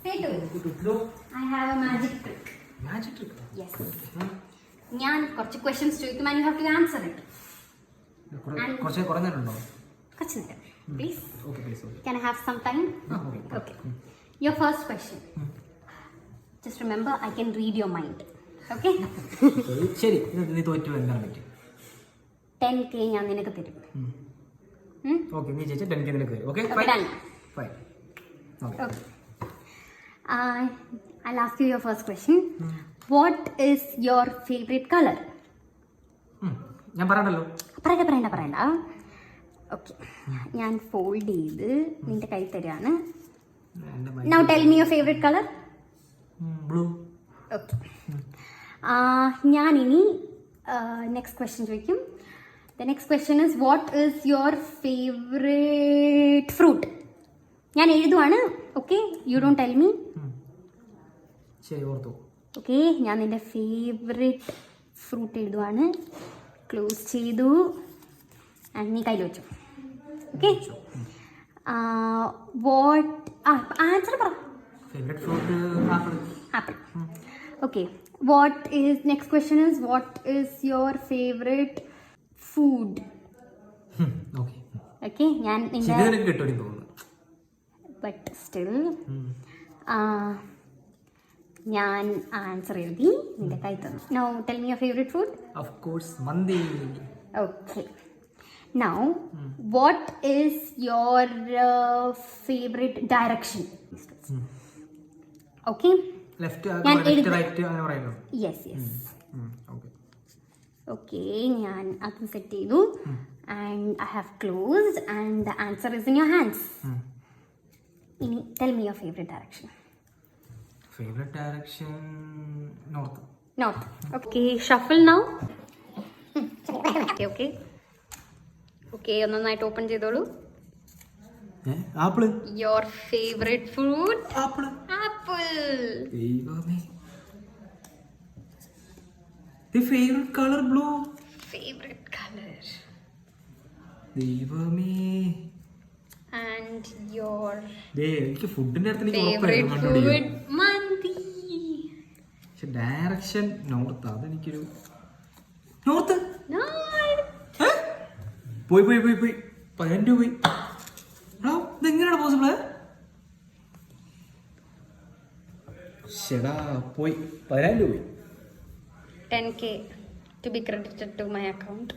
I have a magic trick. Magic trick? Yes. ഞാൻ കുറച്ച് questions ചോദിക്കും and you have to answer it. കുറച്ച് നേരമുണ്ടോ? കുറച്ച് നേരം. Please. Okay, please. Can I have some time? Okay. Your first question. Just remember, I can read your mind. Okay? ശരി, നീ തോറ്റു എന്താണ് പറ്റും? 10K ഞാൻ നിനക്ക് തരും. ഓക്കെ, നീ ചേച്ചി 10K നിനക്ക് തരും. Okay, fine. Okay. I'll ask you your first question. What is your favorite color? ഞാൻ പറയണ്ടല്ലോ. പറയണ്ട. ഓക്കെ, ഞാൻ ഫോൾഡ് ചെയ്ത് നിന്റെ കൈ തരാണ്. Now tell me your favorite color. Blue. Okay. ഞാൻ ഇനി നെക്സ്റ്റ് ക്വസ്റ്റ്യൻ ചോദിക്കും. The next question is, what is your favorite fruit? ഞാൻ എഴുതുവാണ്. Okay, you don't tell me. ശരി, ഓർത്തു. ഓക്കെ, ഞാൻ നിന്റെ ഫേവറേറ്റ് ഫ്രൂട്ട് എഴുതുവാണ്. ക്ലോസ് ചെയ്തു. നീ കയ്യിൽ വെച്ചു. ഓക്കെ, വാട്ട് ആൻസർ പറ. Favourite fruit apple. Okay, what is next question is, what is your favourite food? Okay. Okay, ഞാൻ നിന്റെ കിട്ടുമെന്ന് തോന്നുന്നു. ബട്ട് സ്റ്റിൽ ഞാൻ ആൻസർ എഴുതി നിന്റെ കൈ തന്നു. Now tell me your favourite food. Of course മന്തി. Okay, now what is your favourite direction? Okay, left ഞാൻ റൈറ്റ് അങ്ങനെ പറയുന്നു. യെസ്. ഓക്കെ. ഓക്കെ, ഞാൻ അത് സെറ്റ് ചെയ്തു and I have closed and the answer is in your hands. ഇനി tell me your favourite direction. Favourite direction north. Okay, shuffle now. Okay, ഒന്നൊന്നായിട്ട് open ചെയ്തോളൂ. Apple. Your favourite fruit? Apple. ദൈവമേ. The favorite color blue. Favorite color. ദൈവമേ. And your എനിക്ക് ഫുഡിന്റെ അടുത്ത് favorite food? മന്തി. Direction north. അതെനിക്കൊരു നോർത്ത്. പോയി 10 രൂപ പോയി. ഇതെങ്ങനെയാണ് പോസിബിള്? ശടാ, പോയി 10,000 രൂപ. 10K to be credited to my account.